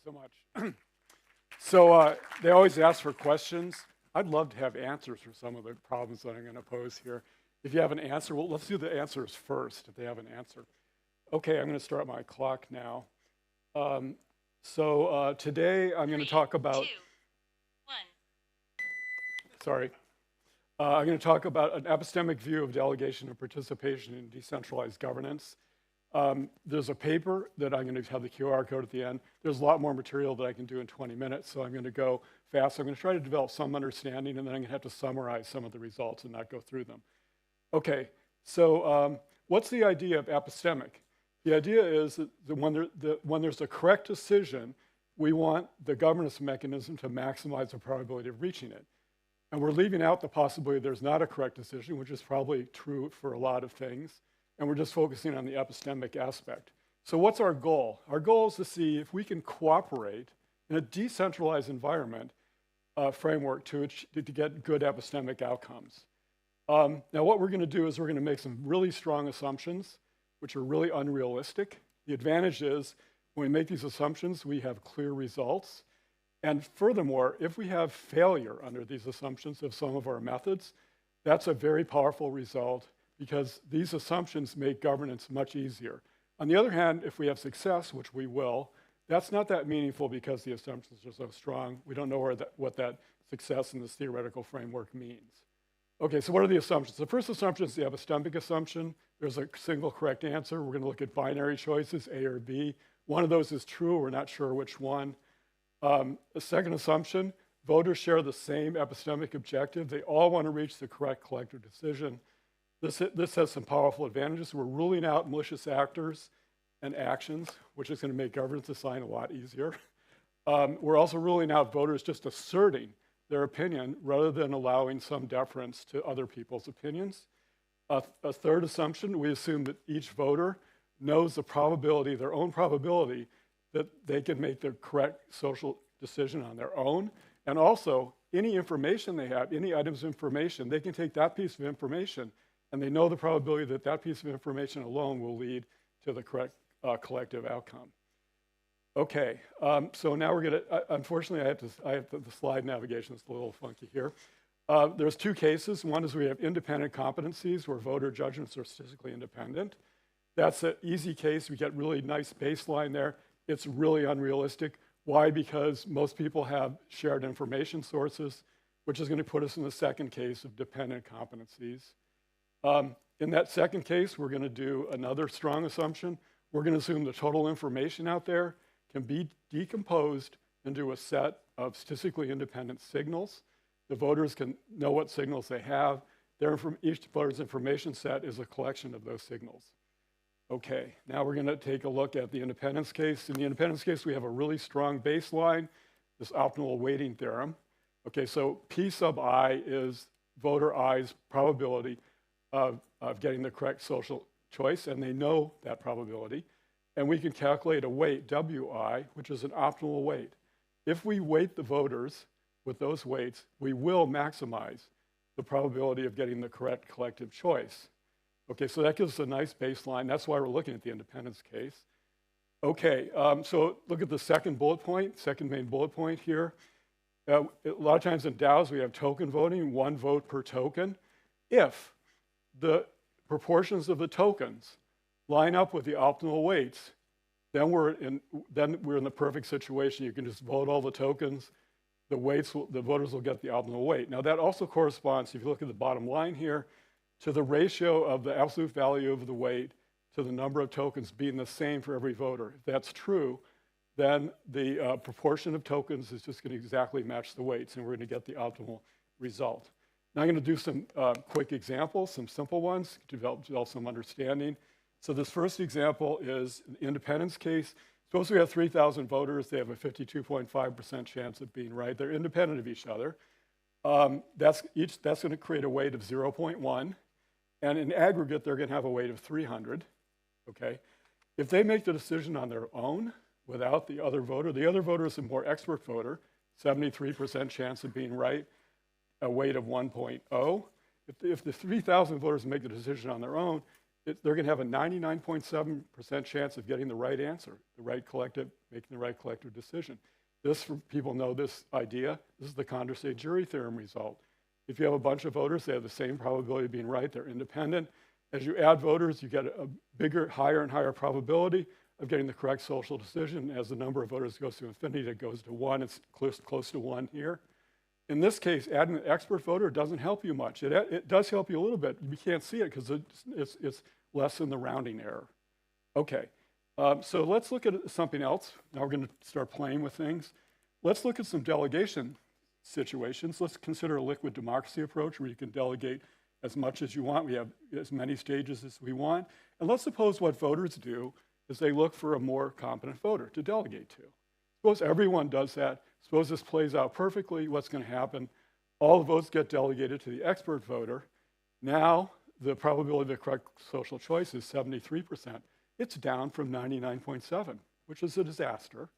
so much. So they always ask for questions. I'd love to have answers for some of the problems that I'm going to pose here. If you have an answer, well, let's do the answers first, if they have an answer. Okay, I'm going to start my clock now. Today I'm going to talk about... 3, 2, 1. Sorry. I'm going to talk about an epistemic view of delegation and participation in decentralized governance. There's a paper that I'm going to have the QR code at the end. There's a lot more material that I can do in 20 minutes, so I'm going to go fast. I'm going to try to develop some understanding, and then I'm going to have to summarize some of the results and not go through them. Okay, so what's the idea of epistemic? The idea is that when there's a correct decision, we want the governance mechanism to maximize the probability of reaching it. And we're leaving out the possibility there's not a correct decision, which is probably true for a lot of things. And we're just focusing on the epistemic aspect. So what's our goal? Our goal is to see if we can cooperate in a decentralized environment framework to get good epistemic outcomes. Now what we're going to do is we're going to make some really strong assumptions, which are really unrealistic. The advantage is when we make these assumptions, we have clear results. And furthermore, if we have failure under these assumptions of some of our methods, that's a very powerful result because these assumptions make governance much easier. On the other hand, if we have success, which we will, that's not that meaningful because the assumptions are so strong. We don't know what that success in this theoretical framework means. Okay, so what are the assumptions? The first assumption is the epistemic assumption. There's a single correct answer. We're going to look at binary choices, A or B. One of those is true. We're not sure which one. The second assumption, voters share the same epistemic objective. They all want to reach the correct collective decision. This has some powerful advantages. We're ruling out malicious actors and actions, which is going to make governance design a lot easier. We're also ruling out voters just asserting their opinion rather than allowing some deference to other people's opinions. A third assumption, we assume that each voter knows the probability, their own probability, that they can make the correct social decision on their own. And also, any information they have, any items of information, they can take that piece of information and they know the probability that that piece of information alone will lead to the correct collective outcome. Okay, so now we're going to, unfortunately, I have the slide navigation is a little funky here. There's two cases. One is we have independent competencies where voter judgments are statistically independent. That's an easy case. We get really nice baseline there. It's really unrealistic. Why? Because most people have shared information sources, which is going to put us in the second case of dependent competencies. In that second case, we're going to do another strong assumption. We're going to assume the total information out there can be decomposed into a set of statistically independent signals. The voters can know what signals they have. Each voter's information set is a collection of those signals. Okay, now we're going to take a look at the independence case. In the independence case, we have a really strong baseline, this optimal weighting theorem. Okay, so P sub I is voter I's probability of getting the correct social choice, and they know that probability. And we can calculate a weight, WI, which is an optimal weight. If we weight the voters with those weights, we will maximize the probability of getting the correct collective choice. Okay, so that gives us a nice baseline. That's why we're looking at the independence case. Okay, so look at the second bullet point, second main bullet point here. A lot of times in DAOs, we have token voting, 1 vote per token. If the proportions of the tokens line up with the optimal weights, then we're in the perfect situation. You can just vote all the tokens. The voters will get the optimal weight. Now that also corresponds, if you look at the bottom line here, to the ratio of the absolute value of the weight to the number of tokens being the same for every voter. If that's true, then the proportion of tokens is just going to exactly match the weights, and we're going to get the optimal result. Now I'm going to do some quick examples, some simple ones, to develop some understanding. So this first example is the independence case. Suppose we have 3,000 voters. They have a 52.5% chance of being right. They're independent of each other. That's going to create a weight of 0.1. And in aggregate, they're going to have a weight of 300, okay? If they make the decision on their own without the other voter is a more expert voter, 73% chance of being right, a weight of 1.0. If the 3,000 voters make the decision on their own, they're going to have a 99.7% chance of getting the right answer, making the right collective decision. This, for people know this idea, this is the Condorcet jury theorem result. If you have a bunch of voters, they have the same probability of being right, they're independent. As you add voters, you get a bigger, higher and higher probability of getting the correct social decision. As the number of voters goes to infinity, it goes to 1. It's close to 1 here. In this case, adding an expert voter doesn't help you much. It does help you a little bit. You can't see it because it's less than the rounding error. Okay, so let's look at something else. Now we're going to start playing with things. Let's look at some delegation situations. Let's consider a liquid democracy approach where you can delegate as much as you want. We have as many stages as we want. And let's suppose what voters do is they look for a more competent voter to delegate to. Suppose everyone does that. Suppose this plays out perfectly. What's going to happen? All the votes get delegated to the expert voter. Now, the probability of the correct social choice is 73%. It's down from 99.7, which is a disaster.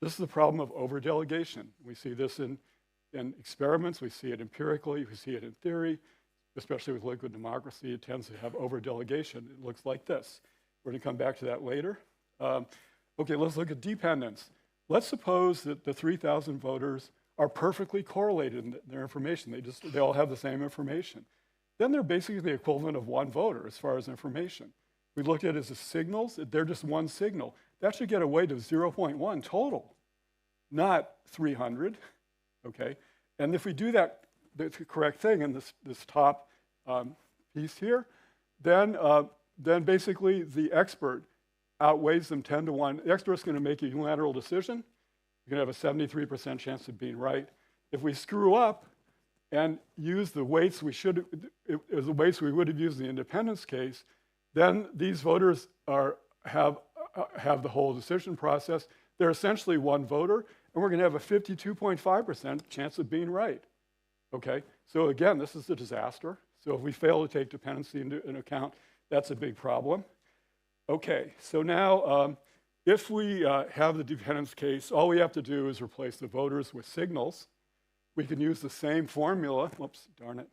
This is the problem of over-delegation. We see this in experiments. We see it empirically. We see it in theory. Especially with liquid democracy, it tends to have over-delegation. It looks like this. We're going to come back to that later. Okay, let's look at dependence. Let's suppose that the 3,000 voters are perfectly correlated in their information. They all have the same information. Then they're basically the equivalent of one voter as far as information. We look at it as signals. They're just one signal. That should get a weight of 0.1 total, not 300, okay? And if we do that, the correct thing in this top piece here, then basically the expert outweighs them 10 to 1. The expert's going to make a unilateral decision. You're going to have a 73% chance of being right. If we screw up and use the weights we would have used in the independence case, then these voters have the whole decision process. They're essentially one voter, and we're going to have a 52.5% chance of being right. Okay, so again, this is a disaster. So if we fail to take dependency into account, that's a big problem. Okay, so now if we have the dependence case, all we have to do is replace the voters with signals. We can use the same formula. Whoops, darn it.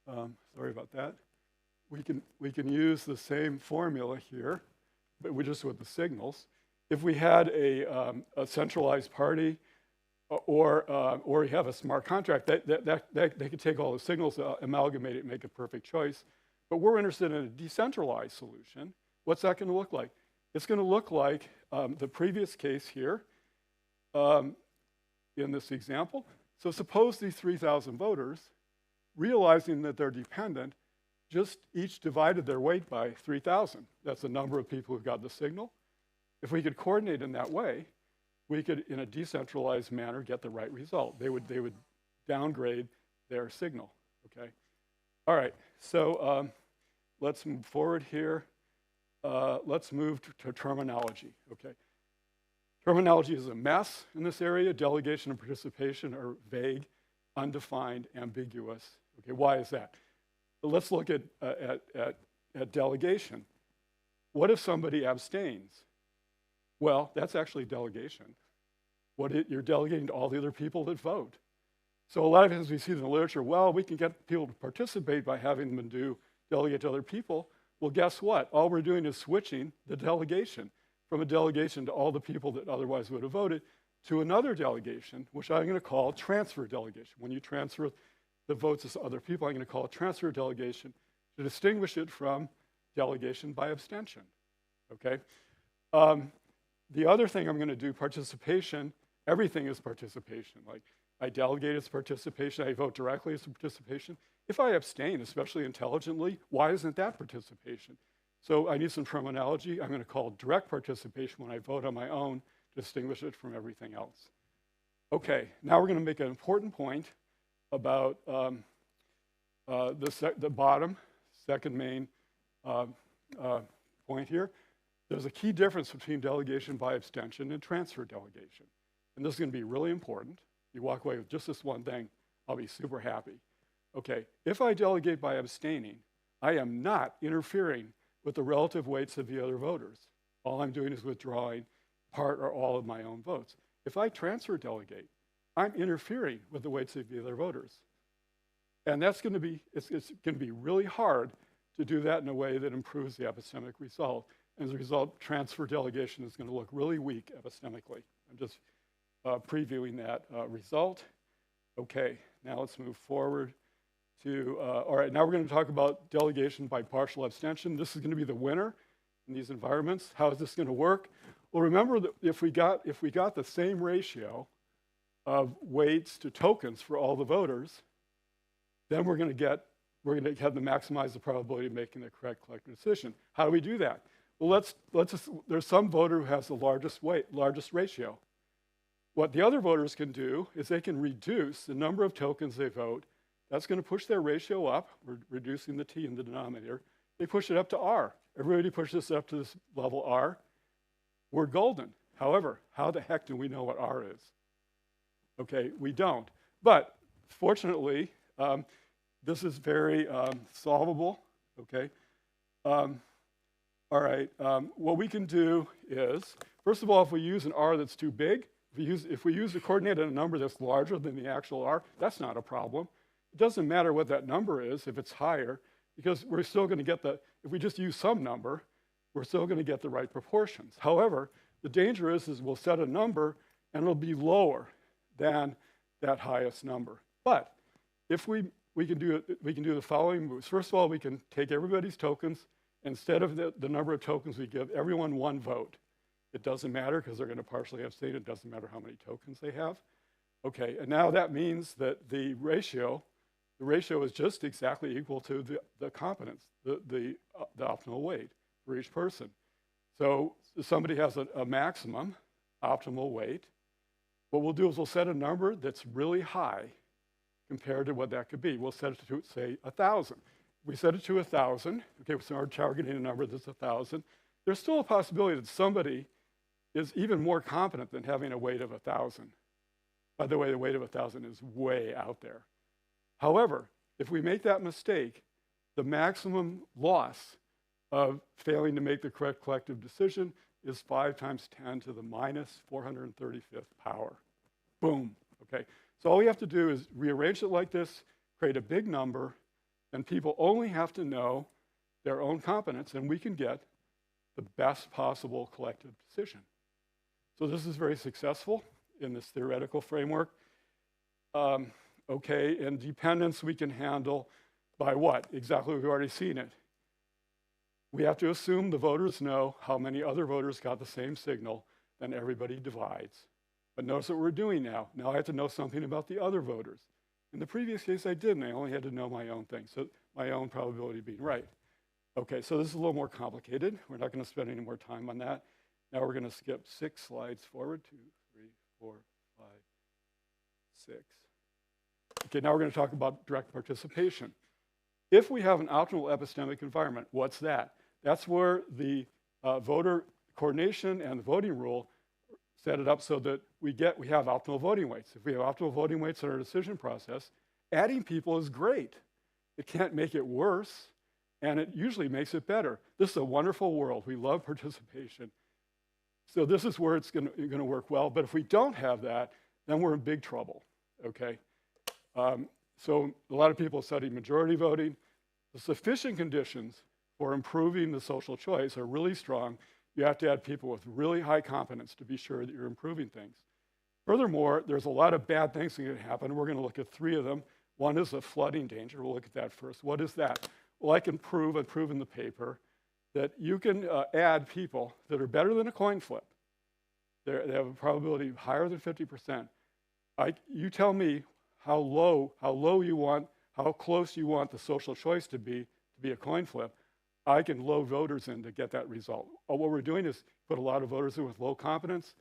Sorry about that. We can use the same formula here, but we just with the signals. If we had a centralized party, or you have a smart contract, they could take all the signals, amalgamate it, and make a perfect choice. But we're interested in a decentralized solution. What's that going to look like? It's going to look like the previous case here in this example. So suppose these 3,000 voters, realizing that they're dependent, just each divided their weight by 3,000. That's the number of people who got the signal. If we could coordinate in that way, we could, in a decentralized manner, get the right result. They would downgrade their signal, okay? All right, so let's move forward here. Let's move to terminology, okay? Terminology is a mess in this area. Delegation and participation are vague, undefined, ambiguous. Okay, why is that? But let's look at delegation. What if somebody abstains? Well, that's actually delegation. You're delegating to all the other people that vote. So a lot of times we see in the literature, well, we can get people to participate by having them delegate to other people. Well, guess what? All we're doing is switching the delegation from a delegation to all the people that otherwise would have voted to another delegation, which I'm going to call transfer delegation. When you transfer the votes to other people, I'm going to call it transfer delegation to distinguish it from delegation by abstention, okay? The other thing I'm going to do, participation, everything is participation. Like I delegate as participation, I vote directly as participation. If I abstain, especially intelligently, why isn't that participation? So I need some terminology. I'm going to call direct participation when I vote on my own to distinguish it from everything else. Okay, now we're going to make an important point about the bottom, second main point here. There's a key difference between delegation by abstention and transfer delegation. And this is going to be really important. You walk away with just this one thing, I'll be super happy. Okay, if I delegate by abstaining, I am not interfering with the relative weights of the other voters. All I'm doing is withdrawing part or all of my own votes. If I transfer delegate, I'm interfering with the weights of the other voters. And that's going to be, it's going to be really hard to do that in a way that improves the epistemic result. And as a result, transfer delegation is going to look really weak epistemically. I'm just previewing that result. Okay, now let's move forward to, all right, now we're going to talk about delegation by partial abstention. This is going to be the winner in these environments. How is this going to work? Well, remember that if we got the same ratio of weights to tokens for all the voters, then we're going to have to maximize the probability of making the correct collective decision. How do we do that? Well, there's some voter who has the largest ratio. What the other voters can do is they can reduce the number of tokens they vote. That's going to push their ratio up. We're reducing the t in the denominator. They push it up to r. Everybody pushes up to this level r. We're golden. However, how the heck do we know what r is? Okay, we don't. But fortunately, this is very solvable, okay? All right, what we can do is, first of all, if we use an r that's too big, if we use a coordinate and a number that's larger than the actual r, that's not a problem. It doesn't matter what that number is if it's higher, because we're still going to get if we just use some number, we're still going to get the right proportions. However, the danger is we'll set a number and it'll be lower than that highest number. But if we can do the following moves. First of all, we can take everybody's tokens. Instead of the number of tokens, we give everyone one vote. It doesn't matter because they're going to partially abstain. It doesn't matter how many tokens they have. Okay, and now that means that the ratio is just exactly equal to the competence, the optimal weight for each person. So if somebody has a maximum optimal weight, what we'll do is we'll set a number that's really high compared to what that could be. We'll set it to, say, 1,000. We set it to 1,000. Okay, so we're targeting a number that's 1,000. There's still a possibility that somebody is even more competent than having a weight of 1,000. By the way, the weight of 1,000 is way out there. However, if we make that mistake, the maximum loss of failing to make the correct collective decision is 5 times 10 to the minus 435th power. Boom, okay? So all we have to do is rearrange it like this, create a big number, and people only have to know their own competence, and we can get the best possible collective decision. So this is very successful in this theoretical framework. Okay, and dependence we can handle by what? Exactly, we've already seen it. We have to assume the voters know how many other voters got the same signal, then everybody divides. But notice what we're doing now. Now I have to know something about the other voters. In the previous case, I didn't. I only had to know my own thing, so my own probability of being right. Okay, so this is a little more complicated. We're not going to spend any more time on that. Now we're going to skip 6 slides forward. 2, 3, 4, 5, 6. Okay, now we're going to talk about direct participation. If we have an optimal epistemic environment, what's that? That's where the voter coordination and the voting rule set it up so that we have optimal voting weights. If we have optimal voting weights in our decision process, adding people is great. It can't make it worse, and it usually makes it better. This is a wonderful world. We love participation. So this is where it's going to work well. But if we don't have that, then we're in big trouble, okay? So a lot of people study majority voting. The sufficient conditions for improving the social choice are really strong. You have to add people with really high competence to be sure that you're improving things. Furthermore, there's a lot of bad things that can happen. We're going to look at 3 of them. One is a flooding danger. We'll look at that first. What is that? Well, I can prove in the paper that you can add people that are better than a coin flip. They have a probability higher than 50%. You tell me how low you want, how close you want the social choice to be a coin flip. I can load voters in to get that result. What we're doing is put a lot of voters in with low competence.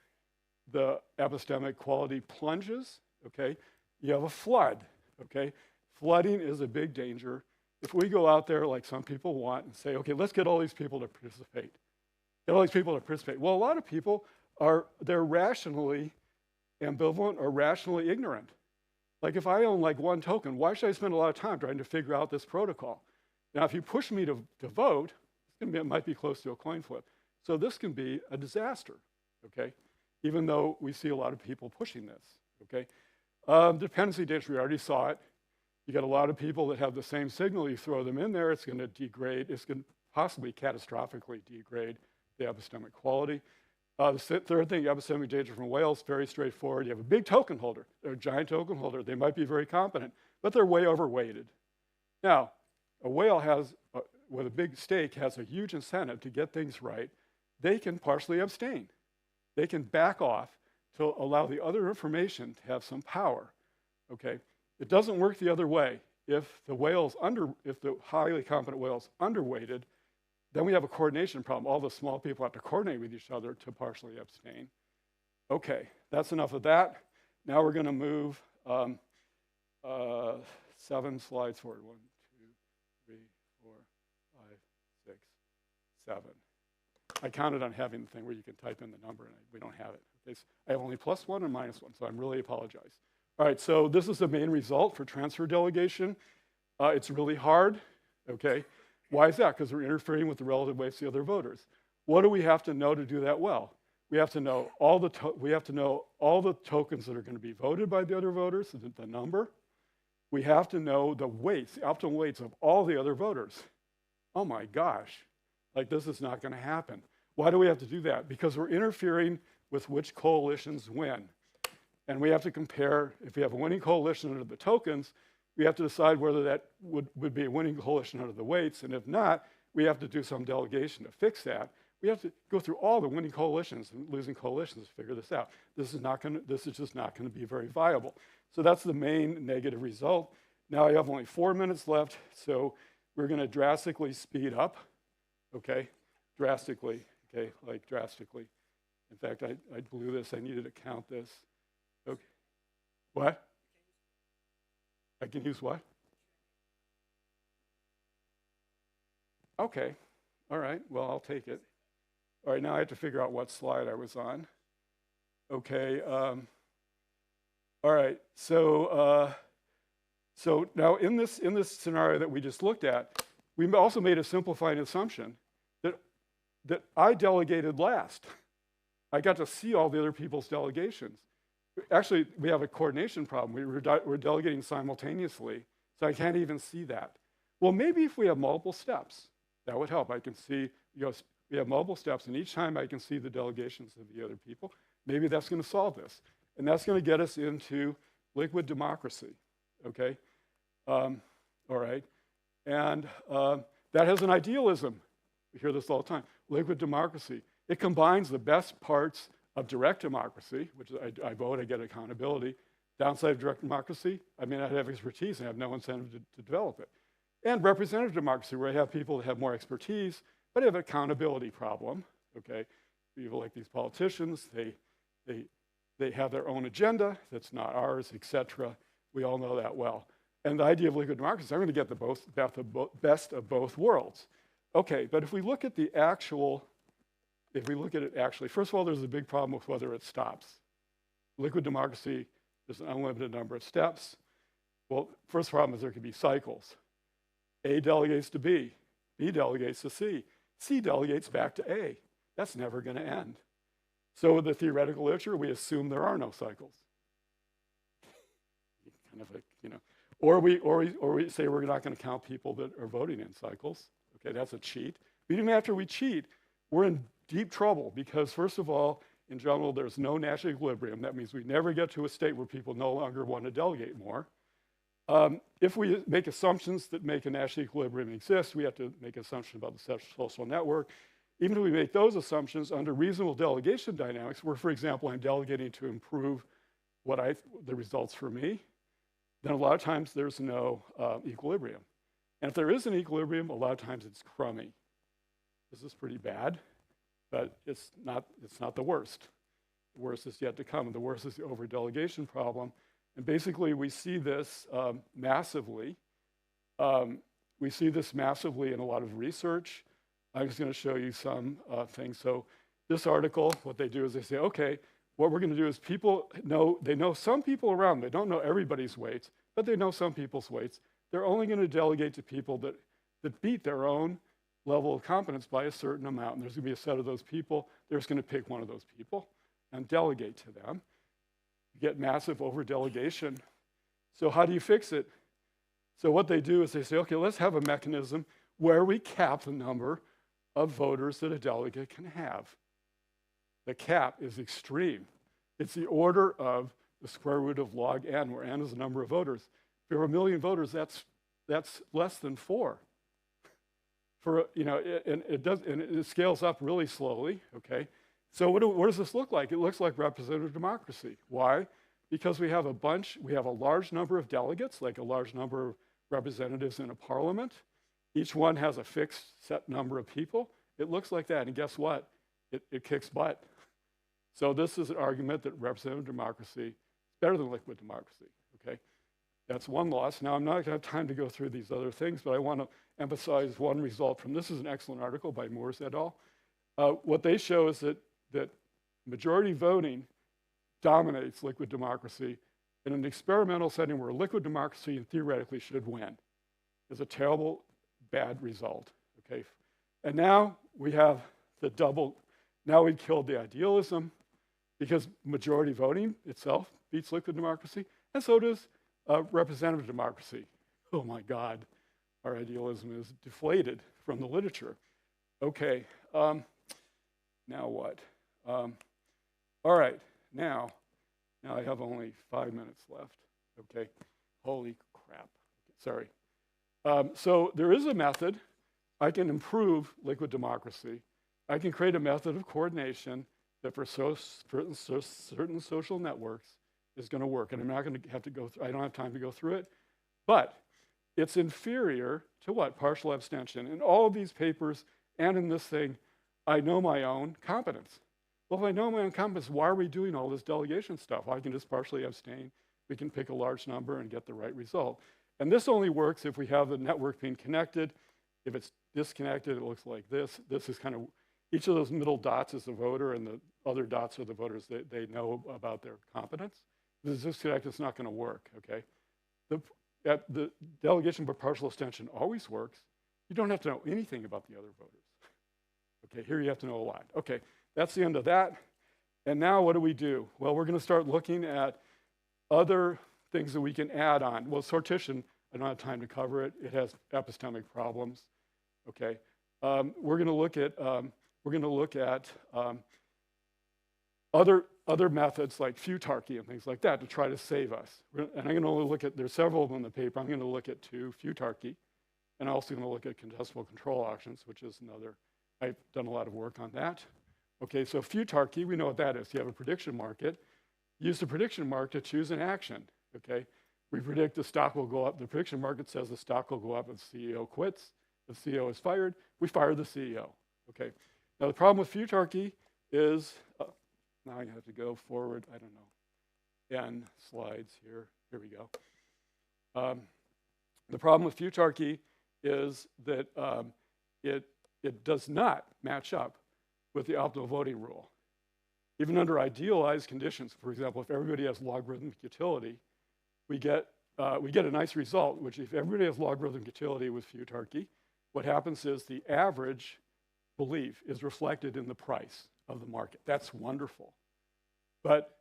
The epistemic quality plunges, okay? You have a flood, okay? Flooding is a big danger. If we go out there like some people want and say, okay, let's get all these people to participate. Well, a lot of people they're rationally ambivalent or rationally ignorant. Like if I own like 1 token, why should I spend a lot of time trying to figure out this protocol? Now, if you push me to vote, it might be close to a coin flip. So this can be a disaster, okay? Even though we see a lot of people pushing this, okay? Dependency danger, we already saw it. You got a lot of people that have the same signal. You throw them in there, it's going to degrade. It's going to possibly catastrophically degrade the epistemic quality. The third thing, epistemic data from whales, very straightforward. You have a big token holder. They're a giant token holder. They might be very competent, but they're way overweighted. Now, a whale has, with a big stake, has a huge incentive to get things right. They can partially abstain. They can back off to allow the other information to have some power, okay? It doesn't work the other way. If the highly competent whale's underweighted, then we have a coordination problem. All the small people have to coordinate with each other to partially abstain. Okay, that's enough of that. Now we're going to move 7 slides forward. 1, 2, 3, 4, 5, 6, 7. I counted on having the thing where you can type in the number, and we don't have it. Okay, so I have only +1 and -1, so I really apologize. All right, so this is the main result for transfer delegation. It's really hard, okay? Why is that? Because we're interfering with the relative weights of the other voters. What do we have to know to do that well? We have to know all the tokens that are going to be voted by the other voters, the number. We have to know the weights, the optimal weights of all the other voters. Oh my gosh, like this is not going to happen. Why do we have to do that? Because we're interfering with which coalitions win. And we have to compare, if we have a winning coalition under the tokens, we have to decide whether that would be a winning coalition under the weights, and if not, we have to do some delegation to fix that. We have to go through all the winning coalitions and losing coalitions to figure this out. This is just not going to be very viable. So that's the main negative result. Now I have only 4 minutes left, so we're going to drastically speed up, okay? Drastically, okay, like drastically. In fact, I blew this. I needed to count this. Okay. What? I can use what? Okay. All right. Well, I'll take it. All right. Now I have to figure out what slide I was on. Okay. All right. So now in this scenario that we just looked at, we also made a simplifying assumption that I delegated last. I got to see all the other people's delegations. Actually, we have a coordination problem. We're delegating simultaneously, so I can't even see that. Well, maybe if we have multiple steps, that would help. I can see, we have multiple steps, and each time I can see the delegations of the other people. Maybe that's going to solve this. And that's going to get us into liquid democracy, okay? All right. And that has an idealism. We hear this all the time. Liquid democracy. It combines the best parts of direct democracy, which is I vote, I get accountability. Downside of direct democracy, I may not have expertise and have no incentive to develop it. And representative democracy, where I have people that have more expertise, but I have an accountability problem, okay? People like these politicians, they have their own agenda that's not ours, et cetera. We all know that well. And the idea of liquid democracy, I'm going to get the best of both worlds. Okay, but if we look at it actually, first of all, there's a big problem with whether it stops. Liquid democracy, there's an unlimited number of steps. Well, first problem is there could be cycles. A delegates to B, B delegates to C, C delegates back to A. That's never going to end. So with the theoretical literature, we assume there are no cycles. Kind of like, or we say we're not going to count people that are voting in cycles. Okay, that's a cheat. But even after we cheat, we're in deep trouble because, first of all, in general, there's no national equilibrium. That means we never get to a state where people no longer want to delegate more. If we make assumptions that make a national equilibrium exist, we have to make assumptions about the social network. Even if we make those assumptions under reasonable delegation dynamics, where, for example, I'm delegating to improve the results for me, then a lot of times there's no equilibrium. And if there is an equilibrium, a lot of times it's crummy. This is pretty bad, but it's not the worst. The worst is yet to come. The worst is the over-delegation problem. And basically, we see this massively. We see this massively in a lot of research. I'm just going to show you some things. So this article, what they do is they say, okay, what we're going to do is they know some people around. They don't know everybody's weights, but they know some people's weights. They're only going to delegate to people that beat their own level of competence by a certain amount. And there's going to be a set of those people. They're just going to pick one of those people and delegate to them. You get massive over-delegation. So how do you fix it? So what they do is they say, okay, let's have a mechanism where we cap the number of voters that a delegate can have. The cap is extreme. It's the order of the square root of log n, where n is the number of voters. If you have 1 million voters, that's less than 4. And it scales up really slowly. Okay, so what does this look like? It looks like representative democracy. Why? Because we have a large number of delegates, like a large number of representatives in a parliament. Each one has a fixed set number of people. It looks like that, and guess what? It kicks butt. So this is an argument that representative democracy is better than liquid democracy, okay? That's one loss. Now, I'm not gonna have time to go through these other things, but I wanna emphasize one result from this. Is an excellent article by Moores et al. What they show is that majority voting dominates liquid democracy in an experimental setting where liquid democracy theoretically should win. It's a terrible, bad result, okay? And now we have now we've killed the idealism, because majority voting itself beats liquid democracy, and so does representative democracy. Oh my God, our idealism is deflated from the literature. Okay, now what? All right, now I have only 5 minutes left. Okay, holy crap, sorry. So there is a method. I can improve liquid democracy. I can create a method of coordination that for certain social networks is going to work. And I'm not going to have to go through, I don't have time to go through it. But it's inferior to what? Partial abstention. In all of these papers and in this thing, I know my own competence. Well, if I know my own competence, why are we doing all this delegation stuff? I can just partially abstain. We can pick a large number and get the right result. And this only works if we have the network being connected. If it's disconnected, it looks like this. This is kind of, each of those middle dots is the voter, and the other dots are the voters that they know about their competence. If it's disconnected, it's not going to work, okay? The delegation by partial abstention always works. You don't have to know anything about the other voters. Okay, here you have to know a lot. Okay, that's the end of that. And now what do we do? Well, we're going to start looking at other things that we can add on. Well, sortition, I don't have time to cover it. It has epistemic problems. Okay, we're going to look at other methods like futarchy and things like that to try to save us. And I'm going to only look at, there's several of them in the paper. I'm going to look at 2, futarchy, and I'm also going to look at contestable control auctions, which is another, I've done a lot of work on that. Okay, so futarchy, we know what that is. You have a prediction market. Use the prediction market to choose an action, okay? We predict the stock will go up. The prediction market says the stock will go up if the CEO quits. If the CEO is fired, we fire the CEO, okay? Now the problem with futarchy is, now I have to go forward, I don't know, N slides here. Here we go. The problem with futarchy is that it does not match up with the optimal voting rule. Even under idealized conditions, for example, if everybody has logarithmic utility, we get a nice result, which if everybody has logarithmic utility with futarchy, what happens is the average belief is reflected in the price of the market. That's wonderful. But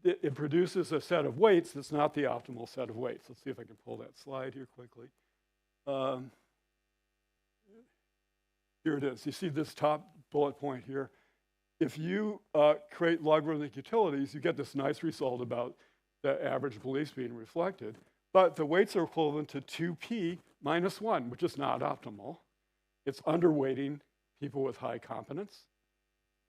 it produces a set of weights that's not the optimal set of weights. Let's see if I can pull that slide here quickly. Here it is. You see this top bullet point here. If you create logarithmic utilities, you get this nice result about the average beliefs being reflected. But the weights are equivalent to 2p minus 1, which is not optimal. It's underweighting people with high competence.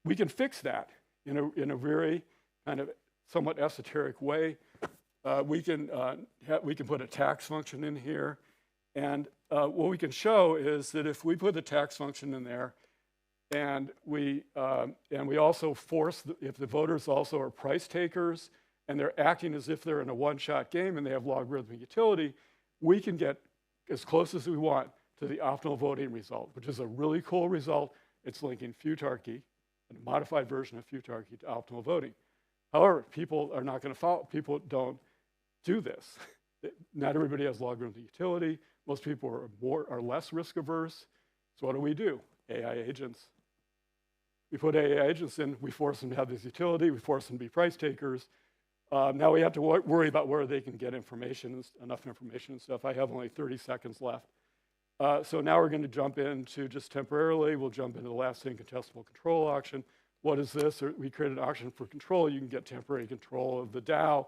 We can fix that in a very kind of somewhat esoteric way. We can put a tax function in here. And what we can show is that if we put the tax function in there, and we also force, if the voters also are price takers, and they're acting as if they're in a one-shot game and they have logarithmic utility, we can get as close as we want to the optimal voting result, which is a really cool result. It's linking futarchy, a modified version of futarchy, to optimal voting. However, people are not going to follow. People don't do this. Not everybody has logarithmic utility. Most people are less risk averse. So what do? AI agents. We put AI agents in, we force them to have this utility, we force them to be price takers. Now we have to worry about where they can get information, enough information and stuff. I have only 30 seconds left. So now we're going to jump into, just temporarily, we'll jump into the last incontestable control auction. What is this? We created an auction for control. You can get temporary control of the DAO.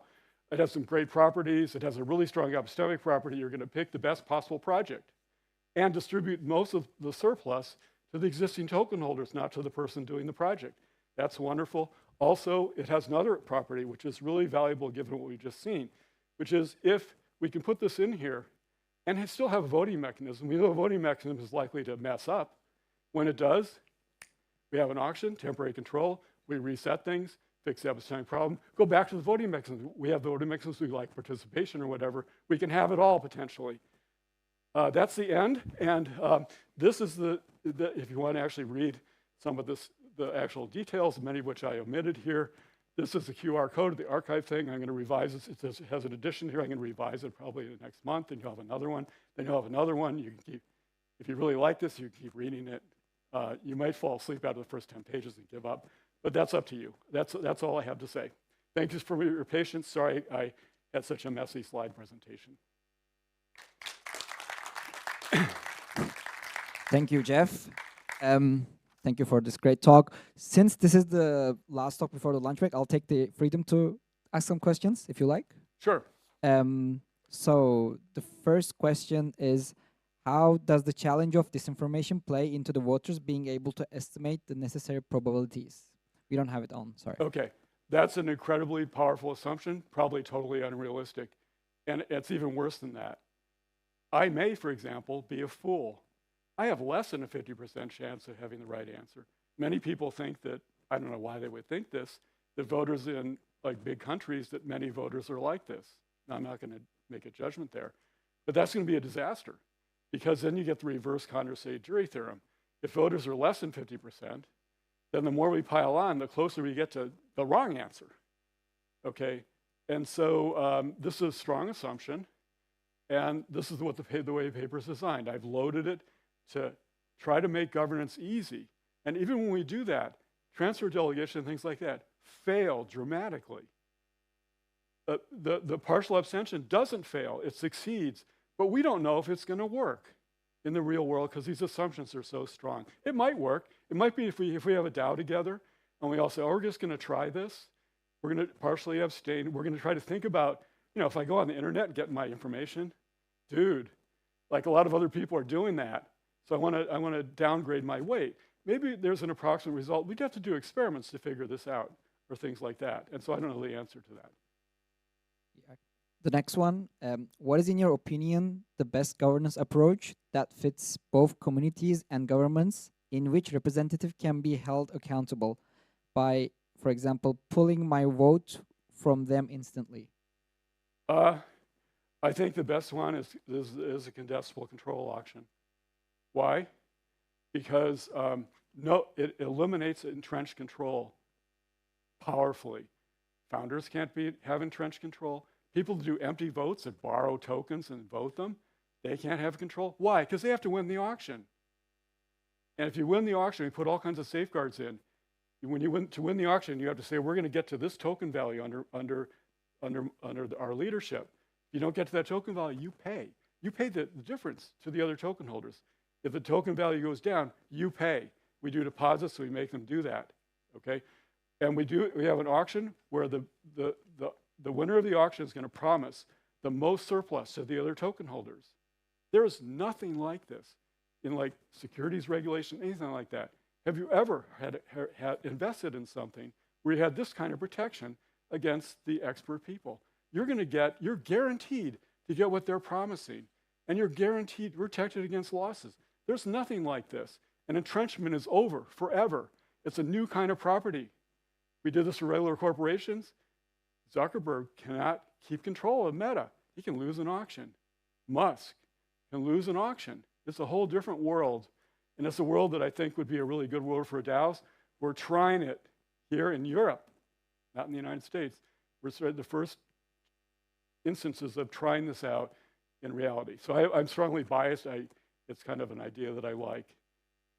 It has some great properties. It has a really strong epistemic property. You're going to pick the best possible project and distribute most of the surplus to the existing token holders, not to the person doing the project. That's wonderful. Also, it has another property, which is really valuable given what we've just seen, which is if we can put this in here and still have a voting mechanism, we know a voting mechanism is likely to mess up. When it does, we have an auction, temporary control, we reset things, fix the epistemic problem, go back to the voting mechanism. We have the voting mechanisms, we like participation or whatever. We can have it all potentially. That's the end, and this is if you want to actually read some of this, the actual details, many of which I omitted here. This is the QR code of the archive thing. I'm going to revise this. It has an addition here. I'm going to revise it probably the next month, and you'll have another one. Then you'll have another one. You can keep, if you really like this, you can keep reading it. You might fall asleep after the first 10 pages and give up, but that's up to you. That's all I have to say. Thank you for your patience. Sorry I had such a messy slide presentation. Thank you, Jeff. Thank you for this great talk. Since this is the last talk before the lunch break, I'll take the freedom to ask some questions, if you like. Sure. So the first question is, how does the challenge of disinformation play into the voters being able to estimate the necessary probabilities? We don't have it on, sorry. Okay, that's an incredibly powerful assumption, probably totally unrealistic. And it's even worse than that. I may, for example, be a fool. I have less than a 50% chance of having the right answer. Many people think that, I don't know why they would think this, that voters in like big countries, that many voters are like this. Now, I'm not going to make a judgment there, but that's going to be a disaster because then you get the reverse condorcet jury theorem. If voters are less than 50%, then the more we pile on, the closer we get to the wrong answer, okay? And so this is a strong assumption, and this is what the way the paper is designed. I've loaded it to try to make governance easy. And even when we do that, transfer delegation and things like that fail dramatically. The partial abstention doesn't fail, it succeeds, but we don't know if it's going to work in the real world because these assumptions are so strong. It might work. It might be if we have a DAO together and we all say, oh, we're just going to try this. We're going to partially abstain. We're going to try to think about, you know, if I go on the internet and get my information, dude, like a lot of other people are doing that. So I want to downgrade my weight. Maybe there's an approximate result. We'd have to do experiments to figure this out or things like that. And so I don't know the answer to that. Yeah. The next one, what is in your opinion the best governance approach that fits both communities and governments in which representative can be held accountable by, for example, pulling my vote from them instantly? I think the best one is a contestable control auction. Why? Because it eliminates entrenched control powerfully. Founders can't have entrenched control. People do empty votes that borrow tokens and vote them, they can't have control. Why? Because they have to win the auction. And if you win the auction, we put all kinds of safeguards in. To win the auction, you have to say, we're going to get to this token value under our leadership. If you don't get to that token value, you pay. You pay the difference to the other token holders. If the token value goes down, you pay. We do deposits, so we make them do that, okay? And we have an auction where the winner of the auction is going to promise the most surplus to the other token holders. There is nothing like this in like securities regulation, anything like that. Have you ever had invested in something where you had this kind of protection against the expert people? You're guaranteed to get what they're promising, and you're guaranteed protected against losses. There's nothing like this. And entrenchment is over forever. It's a new kind of property. We did this for regular corporations. Zuckerberg cannot keep control of Meta. He can lose an auction. Musk can lose an auction. It's a whole different world. And it's a world that I think would be a really good world for DAOs. We're trying it here in Europe, not in the United States. We're the first instances of trying this out in reality. So I'm strongly biased. It's kind of an idea that I like.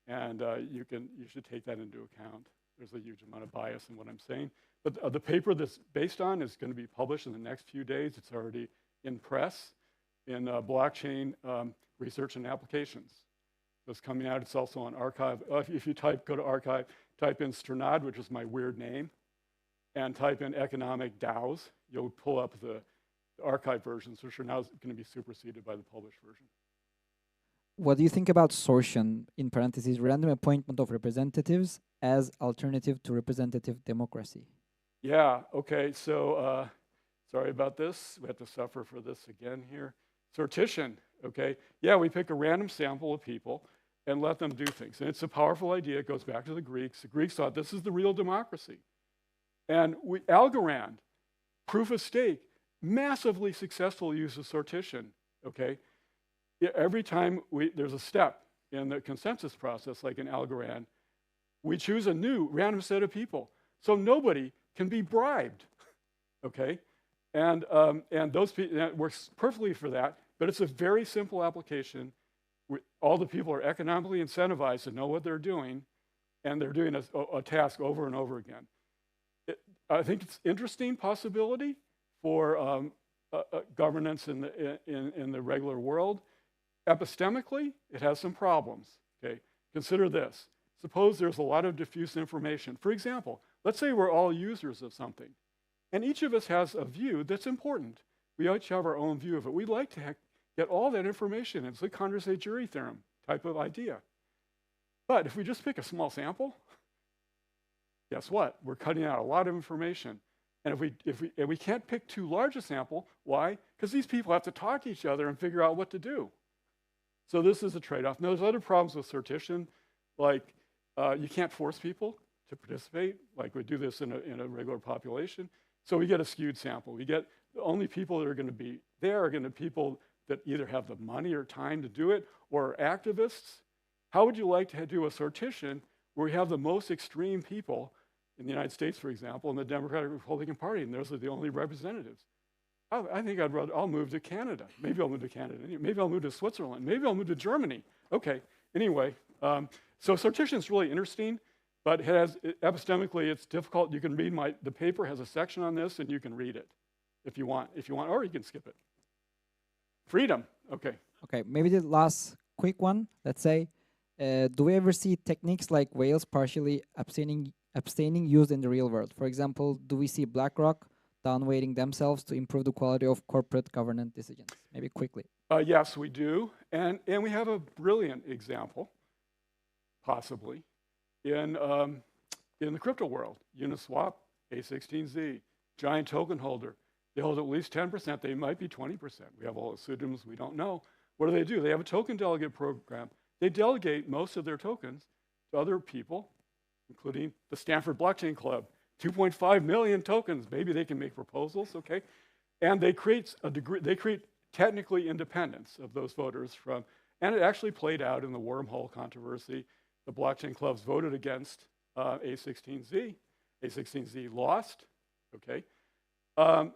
And you should take that into account. there's a huge amount of bias in what I'm saying. But the paper that's based on is going to be published in the next few days. It's already in press in blockchain research and applications. So it's coming out. It's also on archive. If you go to archive, type in Strnad, which is my weird name, and type in economic DAOs, you'll pull up the archive versions, which are now going to be superseded by the published version. What do you think about sortition, in parentheses, random appointment of representatives as alternative to representative democracy? Yeah, okay, so sorry about this. We have to suffer for this again here. Sortition, okay? Yeah, we pick a random sample of people and let them do things. And it's a powerful idea. It goes back to the Greeks. The Greeks thought this is the real democracy. And Algorand, proof of stake, massively successful use of sortition, okay? Every time there's a step in the consensus process, like in Algorand, we choose a new random set of people. So nobody can be bribed, okay? And those people, that works perfectly for that, but it's a very simple application. All the people are economically incentivized to know what they're doing, and they're doing a task over and over again. I think it's an interesting possibility for governance in the regular world. Epistemically, it has some problems, okay? Consider this. Suppose there's a lot of diffuse information. For example, let's say we're all users of something, and each of us has a view that's important. We each have our own view of it. We'd like to get all that information. It's a Condorcet-Jury theorem type of idea. But if we just pick a small sample, guess what? We're cutting out a lot of information. And if we can't pick too large a sample, why? Because these people have to talk to each other and figure out what to do. So this is a trade-off. Now, there's other problems with sortition, like you can't force people to participate, like we do this in a regular population. So we get a skewed sample. We get the only people that are going to be there are going to be people that either have the money or time to do it, or are activists. How would you like to do a sortition where we have the most extreme people in the United States, for example, in the Democratic Republican Party, and those are the only representatives? I think I'll move to Canada. Maybe I'll move to Canada. Maybe I'll move to Switzerland. Maybe I'll move to Germany. Okay, anyway, so sortition is really interesting, but epistemically it's difficult. You can read the paper has a section on this, and you can read it if you want, or you can skip it. Freedom, okay. Okay, maybe the last quick one, let's say, do we ever see techniques like whales partially abstaining used in the real world? For example, do we see BlackRock downweighting themselves to improve the quality of corporate governance decisions? Maybe quickly. Yes, we do. And we have a brilliant example, possibly, in the crypto world. Uniswap, A16Z, giant token holder. They hold at least 10%. They might be 20%. We have all the pseudonyms. We don't know. What do? They have a token delegate program. They delegate most of their tokens to other people, including the Stanford Blockchain Club. 2.5 million tokens. Maybe they can make proposals, okay? And they create technically independence of those voters from, and it actually played out in the wormhole controversy. The blockchain clubs voted against A16Z. A16Z lost, okay?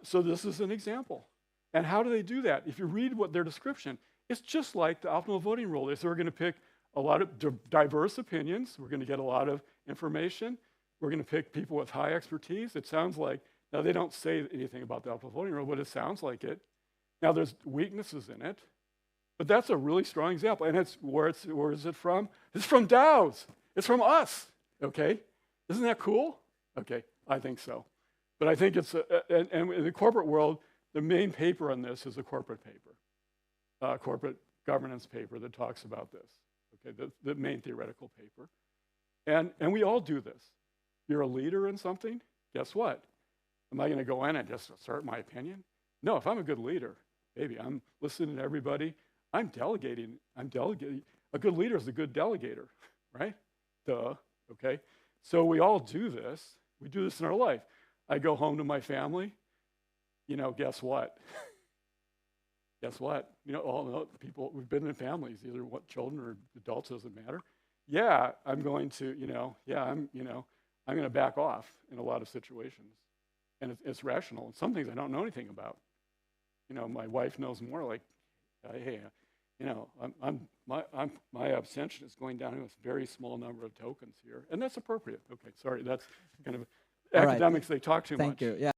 So this is an example. And how do they do that? If you read their description, it's just like the optimal voting rule. Is we're going to pick a lot of diverse opinions. We're going to get a lot of information. We're going to pick people with high expertise. It sounds like, now they don't say anything about the optimal voting rule, but it sounds like it. Now there's weaknesses in it, but that's a really strong example. And where is it from? It's from DAOs. It's from us, okay? Isn't that cool? Okay, I think so. But I think it's, and in the corporate world, the main paper on this is a corporate paper, corporate governance paper that talks about this, okay, the main theoretical paper. And we all do this. You're a leader in something, guess what? Am I going to go in and just assert my opinion? No, if I'm a good leader, baby, I'm listening to everybody. I'm delegating. A good leader is a good delegator, right? Duh, okay? So we all do this. We do this in our life. I go home to my family, guess what? Guess what? All the people, we've been in families, either children or adults, doesn't matter. Yeah, I'm going to, I'm going to back off in a lot of situations. And it's rational. And some things I don't know anything about. My wife knows more, like, hey, you know, my abstention is going down to a very small number of tokens here, and that's appropriate. Okay, sorry, that's kind of All right. academics, they talk too much. Thank you. Yeah.